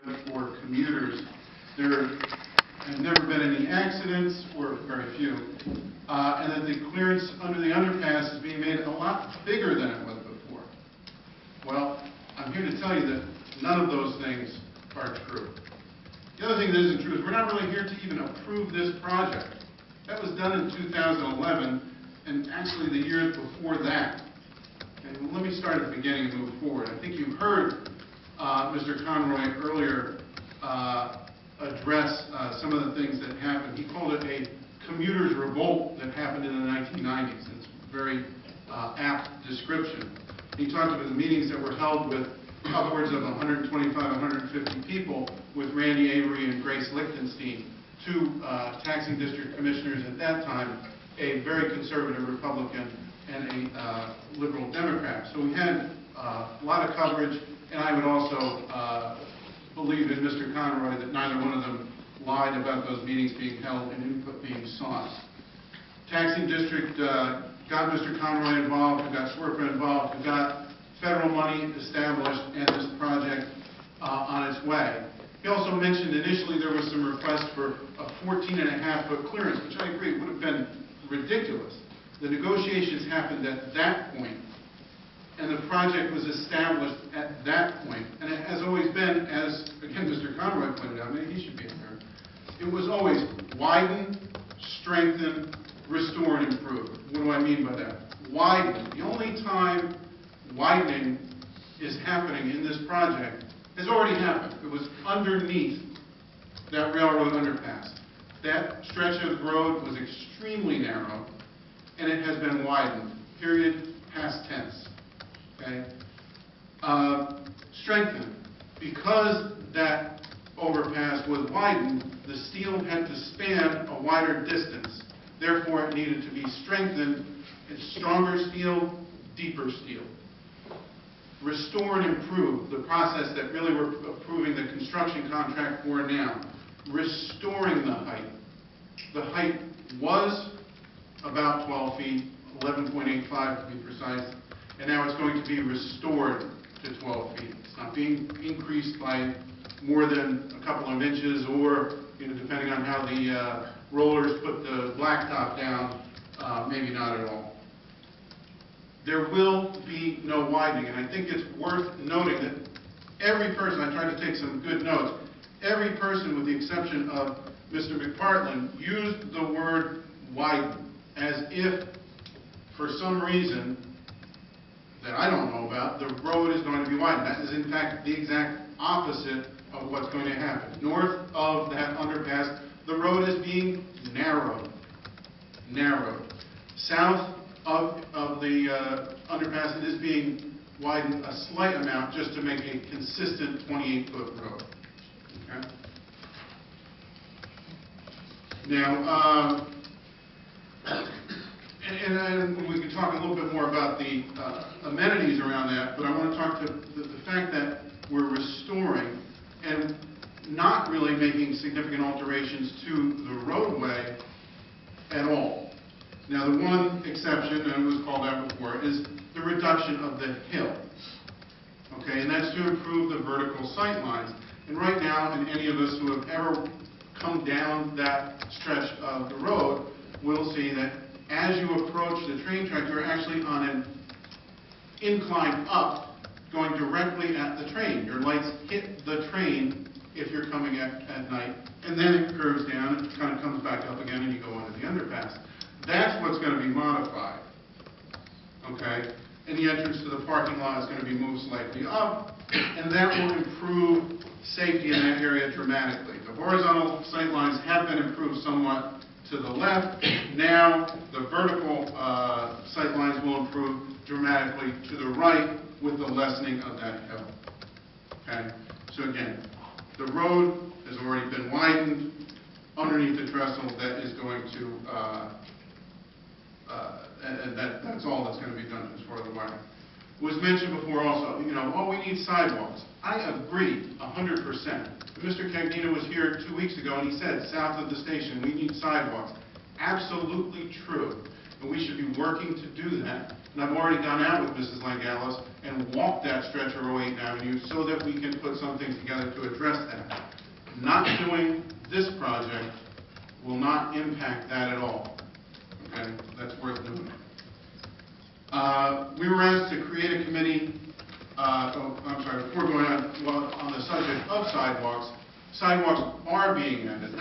for commuters. There have never been any accidents, or very few, and that the clearance under the underpass is being made a lot bigger than it was before. Well, I'm here to tell you that none of those things are true. The other thing that isn't true is we're not really here to even approve this project. That was done in 2011, and actually the years before that. And let me start at the beginning and move forward. I think you heard Mr. Conroy earlier address some of the things that happened. He called it a commuter's revolt that happened in the 1990s. It's a very apt description. He talked about the meetings that were held with upwards of 125, 150 people with Randy Avery and Grace Lichtenstein, two taxing district commissioners at that time, a very conservative Republican and a liberal Democrat. So we had a lot of coverage, and I would also believe in Mr. Conroy that neither one of them lied about those meetings being held and input being sought. Taxing district got Mr. Conroy involved, we got Swerper involved, we got federal money established and this project on its way. He also mentioned initially there was some request for a 14.5-foot clearance, which I agree would have been ridiculous. The negotiations happened at that point, and the project was established at that point. And it has always been, as again Mr. Conroy pointed out, maybe he should be in there, it was always widen, strengthen, restore, and improve. What do I mean by that? Widen. The only time widening is happening in this project has already happened. It was underneath that railroad underpass. That stretch of road was extremely narrow, and it has been widened, period, past tense. Okay? Strengthened. Because that overpass was widened, the steel had to span a wider distance. Therefore, it needed to be strengthened. It's stronger steel, deeper steel. Restore and improve, the process that really we're approving the construction contract for now. Restoring the height. The height was about 12 feet, 11.85 to be precise, and now it's going to be restored to 12 feet. It's not being increased by more than a couple of inches, or depending on how the rollers put the blacktop down, maybe not at all. There will be no widening, and I think it's worth noting that every person, I tried to take some good notes, every person with the exception of Mr. McPartland used the word widen as if, for some reason that I don't know about, the road is going to be widened. That is in fact the exact opposite of what's going to happen. North of that underpass, the road is being narrowed. South of the underpass, it is being widened a slight amount just to make a consistent 28-foot road. Okay? Now, and we can talk a little bit more about the amenities around that, but I want to talk to the fact that we're restoring and not really making significant alterations to the roadway at all. Now, the one exception, and it was called out before, is the reduction of the hill. Okay, and that's to improve the vertical sight lines. And right now, and any of us who have ever come down that stretch of the road will see that as you approach the train track, you're actually on an incline up, going directly at the train. Your lights hit the train if you're coming at night, and then it curves down and kind of comes back up again, and you go under the underpass. That's what's going to be modified. Okay? And the entrance to the parking lot is going to be moved slightly up, and that will improve safety in that area dramatically. The horizontal sight lines have been improved somewhat to the left. Now the vertical sight lines will improve dramatically to the right with the lessening of that hill. Okay? So again, the road has already been widened. Underneath the trestle, that is going to, and that's all that's going to be done as far as the widening. It was mentioned before also, oh, we need sidewalks. I agree 100%. Mr. Cagnino was here 2 weeks ago and he said, south of the station, we need sidewalks. Absolutely true. And we should be working to do that. And I've already gone out with Mrs. Langalis and walked that stretch of 08th Avenue so that we can put some things together to address that. not impact that at all. Okay, that's worth noting. We were asked to create a committee, before going on, well, on the subject of sidewalks. Sidewalks are being added.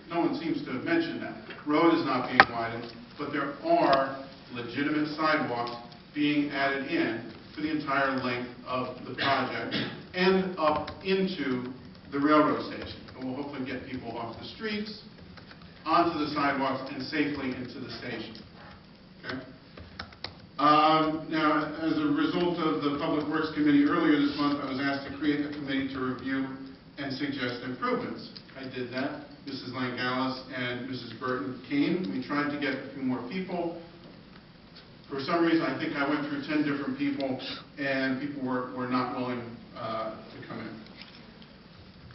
No one seems to have mentioned that. Road is not being widened, but there are legitimate sidewalks being added in for the entire length of the project and up into the railroad station. It will hopefully get people off the streets, onto the sidewalks, and safely into the station. Okay? Now, as a result of the Public Works Committee earlier this month, I was asked to create a committee to review and suggest improvements. I did that. Mrs. Langalis and Mrs. Burton came. We tried to get a few more people. For some reason, I think I went through 10 different people, and people were not willing to come in.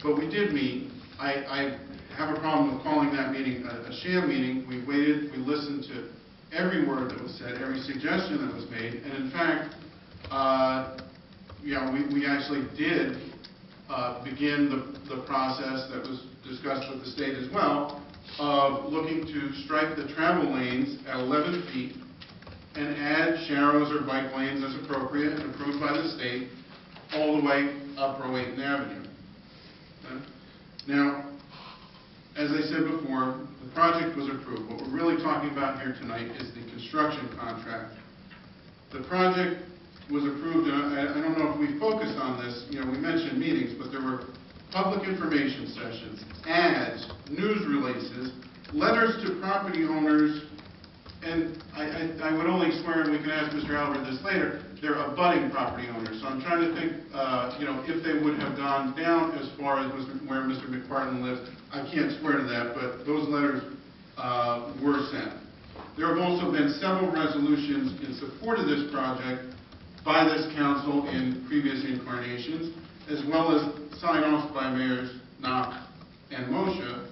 But we did meet. I have a problem with calling that meeting a sham meeting. We waited, we listened to every word that was said, every suggestion that was made, and in fact, we actually did begin the process that was discussed with the state as well, of looking to strike the travel lanes at 11 feet and add sharrows or bike lanes as appropriate and approved by the state all the way up Rowayton Avenue. Okay? Now, as I said before, the project was approved. What we're really talking about here tonight is the construction contract. The project was approved, and I don't know if we focused on this. We mentioned meetings, but there were public information sessions, ads, news releases, letters to property owners, and I would only swear, and we can ask Mr. Albert this later, they're abutting property owners. So I'm trying to think, if they would have gone down as far as where Mr. McPartland lives. I can't swear to that, but those letters were sent. There have also been several resolutions in support of this project by this council in previous incarnations, as well as sign-offs by Mayors Knox and Moshe.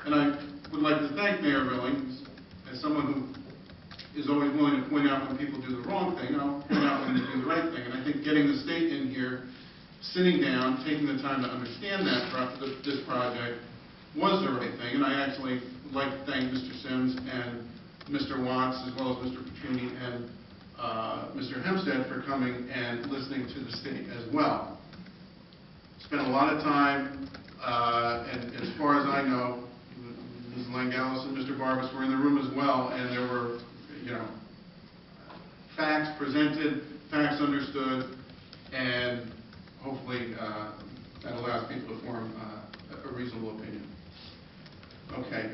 And I would like to thank Mayor Billings, as someone who is always willing to point out when people do the wrong thing. I'll point out when they do the right thing. And I think getting the state in here, sitting down, taking the time to understand this project was the right thing. And I actually would like to thank Mr. Sims and Mr. Watts, as well as Mr. Petrini and Mr. Hempstead for coming and listening to the state as well. Spent a lot of time, and as far as I know, Ms. Langalis and Mr. Barbas were in the room as well, and there were, facts presented, facts understood, and hopefully that allows people to form a reasonable opinion. Okay.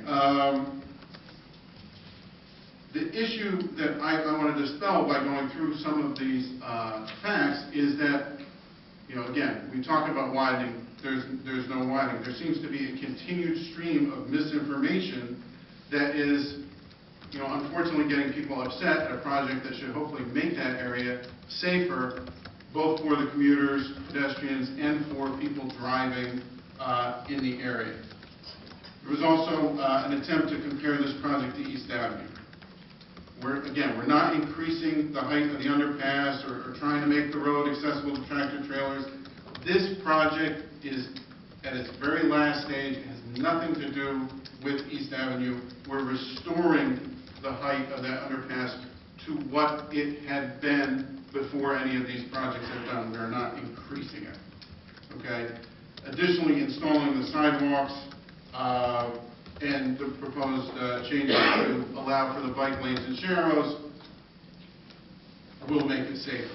The issue that I want to dispel by going through some of these facts is that, again, we talk about widening, there's no widening. There seems to be a continued stream of misinformation that is, unfortunately getting people upset at a project that should hopefully make that area safer, both for the commuters, pedestrians, and for people driving in the area. There was also an attempt to compare this project to East Avenue. We're not increasing the height of the underpass or trying to make the road accessible to tractor trailers. This project is at its very last stage. It has nothing to do with East Avenue. We're restoring the height of that underpass to what it had been before any of these projects have done. We're not increasing it. Okay? Additionally, installing the sidewalks and the proposed changes to allow for the bike lanes and sharrows will make it safer.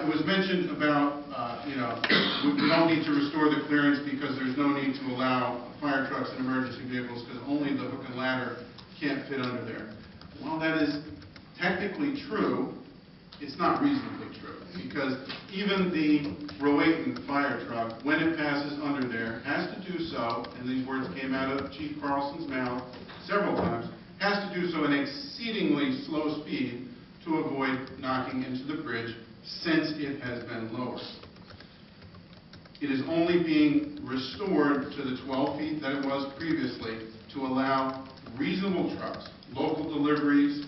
It was mentioned about, we don't need to restore the clearance because there's no need to allow fire trucks and emergency vehicles because only the hook and ladder can't fit under there. While that is technically true, it's not reasonably true, because even the Rowayton fire truck, when it passes under there, has to do so, and these words came out of Chief Carlson's mouth several times, has to do so in exceedingly slow speed to avoid knocking into the bridge since it has been lowered. It is only being restored to the 12 feet that it was previously to allow reasonable trucks, local deliveries,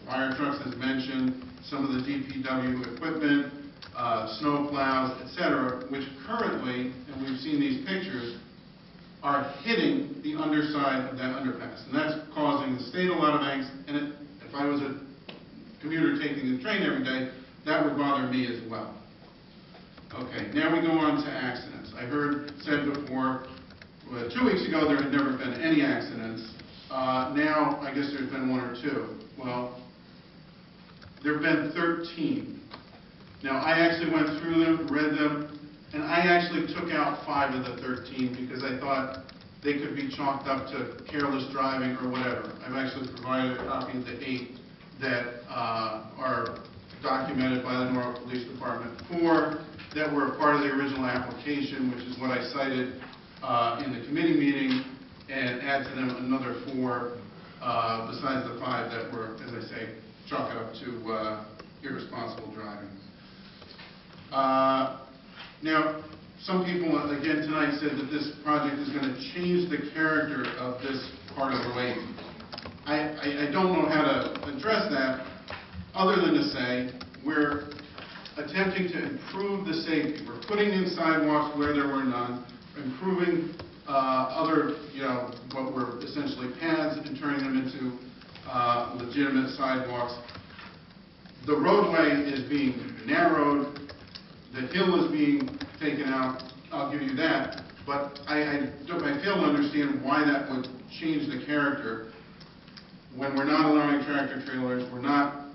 fire trucks as mentioned, some of the DPW equipment, snow plows, etc., which currently, and we've seen these pictures, are hitting the underside of that underpass. And that's causing the state a lot of angst, and if I was a commuter taking the train every day, that would bother me as well. Okay, now we go on to accidents. I heard said before, 2 weeks ago there had never been any accidents. Now I guess there's been 1 or 2. Well, there have been 13. Now I actually went through them, read them, and I actually took out 5 of the 13 because I thought they could be chalked up to careless driving or whatever. I've actually provided a copy of the 8 that are documented by the Norwalk Police Department. 4 that were a part of the original application, which is what I cited in the committee meeting, and add to them another 4 besides the 5 that were, as I say, chalk up to irresponsible driving. Now, some people, again tonight, said that this project is going to change the character of this part of the lake. I don't know how to address that other than to say we're attempting to improve the safety. We're putting in sidewalks where there were none, improving other, what were essentially paths and turning them into legitimate sidewalks. The roadway is being narrowed. The hill is being taken out, I'll give you that, but I fail to understand why that would change the character when we're not allowing tractor trailers, we're not,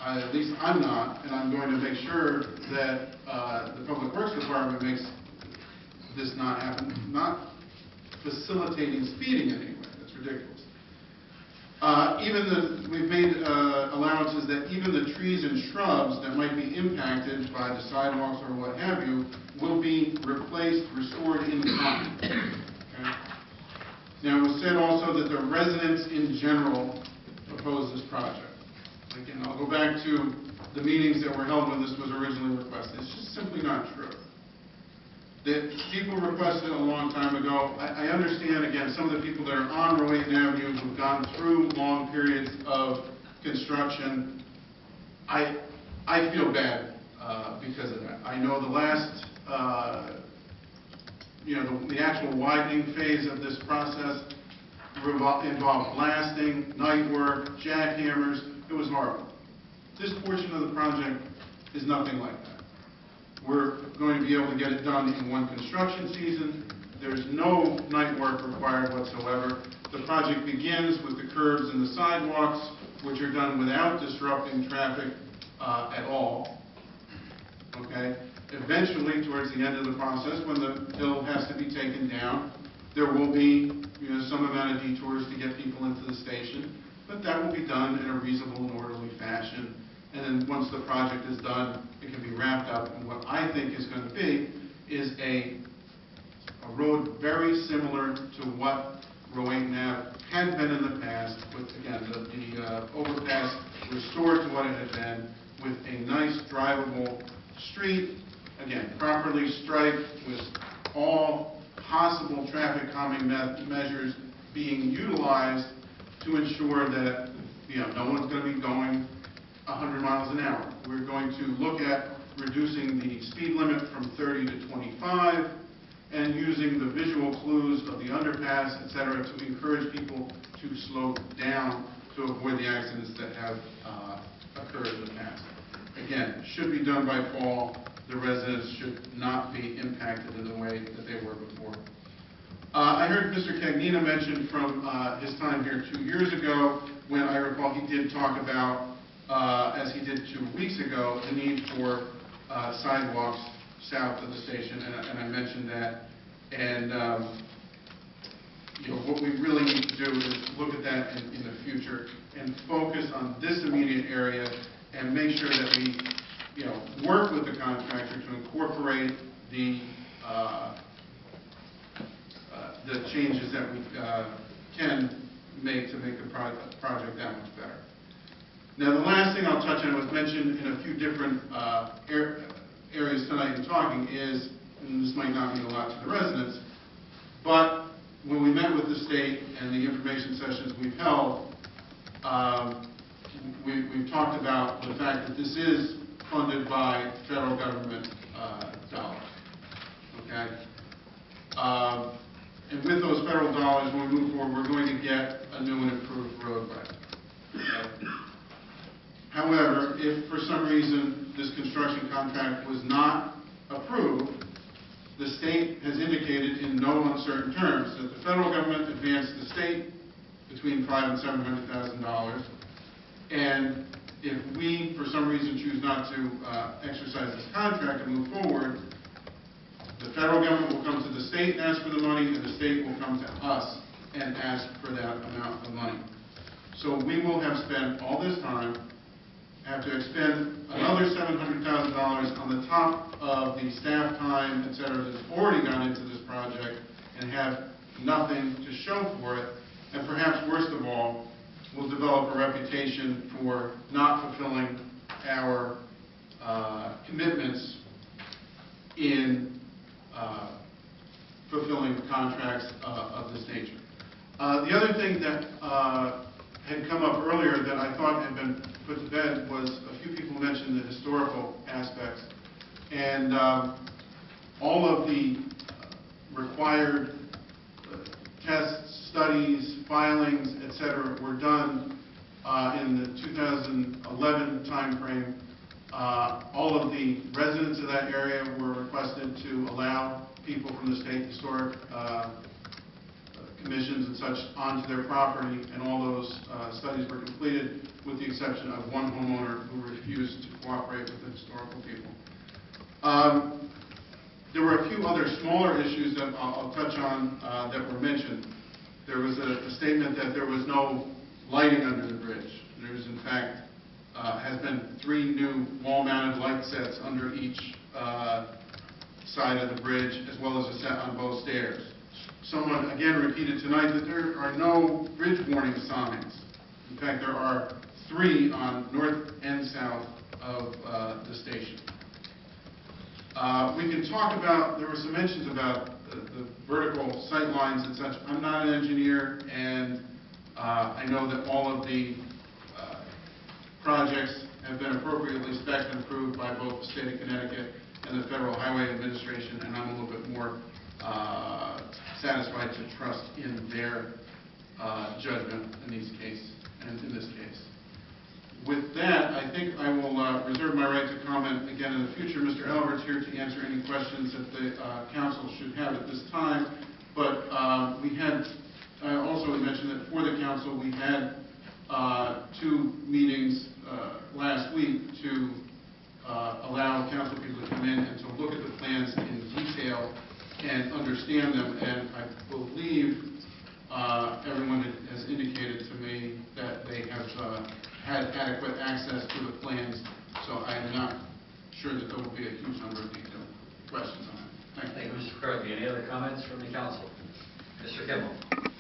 at least I'm not, and I'm going to make sure that the Public Works Department makes this not happen, not facilitating speeding in any way. That's ridiculous. We've made allowances that even the trees and shrubs that might be impacted by the sidewalks or what have you will be replaced, restored in kind. Okay? Now, it was said also that the residents in general oppose this project. Again, I'll go back to the meetings that were held when this was originally requested. It's just simply not true. That people requested it a long time ago. I understand, again, some of the people that are on Norwalk Avenue who've gone through long periods of construction. I feel bad because of that. I know the last, the actual widening phase of this process involved blasting, night work, jackhammers. It was horrible. This portion of the project is nothing like that. We're going to be able to get it done in one construction season. There's no night work required whatsoever. The project begins with the curbs and the sidewalks, which are done without disrupting traffic at all. Okay? Eventually, towards the end of the process, when the hill has to be taken down, there will be some amount of detours to get people into the station, but that will be done in a reasonable and orderly fashion. And then once the project is done, it can be wrapped up. And what I think is going to be is a road very similar to what Norwalk Ave had been in the past, with, again, the overpass restored to what it had been, with a nice drivable street, again, properly striped, with all possible traffic calming measures being utilized to ensure that no one's going to be going 100 miles an hour. We're going to look at reducing the speed limit from 30 to 25 and using the visual clues of the underpass, etc., to encourage people to slow down to avoid the accidents that have occurred in the past. Again, should be done by fall. The residents should not be impacted in the way that they were before. I heard Mr. Cagnina mention from his time here 2 years ago, when I recall he did talk about, as he did 2 weeks ago, the need for sidewalks south of the station, and I mentioned that. And what we really need to do is look at that in the future and focus on this immediate area and make sure that we work with the contractor to incorporate the changes that we can make to make the project that much better. Now, the last thing I'll touch on was mentioned in a few different areas tonight in talking is, and this might not mean a lot to the residents, but when we met with the state and the information sessions we've held, we've talked about the fact that this is funded by federal government dollars. Okay? And with those federal dollars, when we move forward, we're going to get a new and improved roadway. However, if for some reason this construction contract was not approved, the state has indicated in no uncertain terms that the federal government advanced the state between $500,000 and $700,000, and if we, for some reason, choose not to exercise this contract and move forward, the federal government will come to the state and ask for the money, and the state will come to us and ask for that amount of money. So we will have spent all this time, have to expend another $700,000 on the top of the staff time, et cetera, that's already gone into this project, and have nothing to show for it. And perhaps worst of all, we'll develop a reputation for not fulfilling our commitments in fulfilling contracts of this nature. The other thing that had come up earlier that I thought had been put to bed was a few people mentioned the historical aspects. And all of the required tests, studies, filings, etc., were done in the 2011 timeframe. All of the residents of that area were requested to allow people from the state historic commissions and such onto their property, and all those studies were completed with the exception of one homeowner who refused to cooperate with the historical people. There were a few other smaller issues that I'll touch on that were mentioned. There was a statement that there was no lighting under the bridge. There is, in fact, has been 3 new wall-mounted light sets under each side of the bridge, as well as a set on both stairs. Someone again repeated tonight that there are no bridge warning signs. In fact, there are 3 on north and south of the station. We can talk about, there were some mentions about the vertical sight lines and such. I'm not an engineer, and I know that all of the projects have been appropriately spec'd and approved by both the state of Connecticut and the Federal Highway Administration, and I'm a little bit more satisfied to trust in their judgment in these cases, and in this case. With that, I think I will reserve my right to comment again in the future. Mr. Elbert's here to answer any questions that the council should have at this time. But we had also mentioned that for the council we had 2 meetings last week to allow council people to come in and to look at the plans in detail and understand them. And I believe everyone has indicated to me that they have had adequate access to the plans, so I am not sure that there will be a huge number of detailed questions on that. Thank you. Thank you, Mr. McCarthy. Any other comments from the council? Mr. Kimball.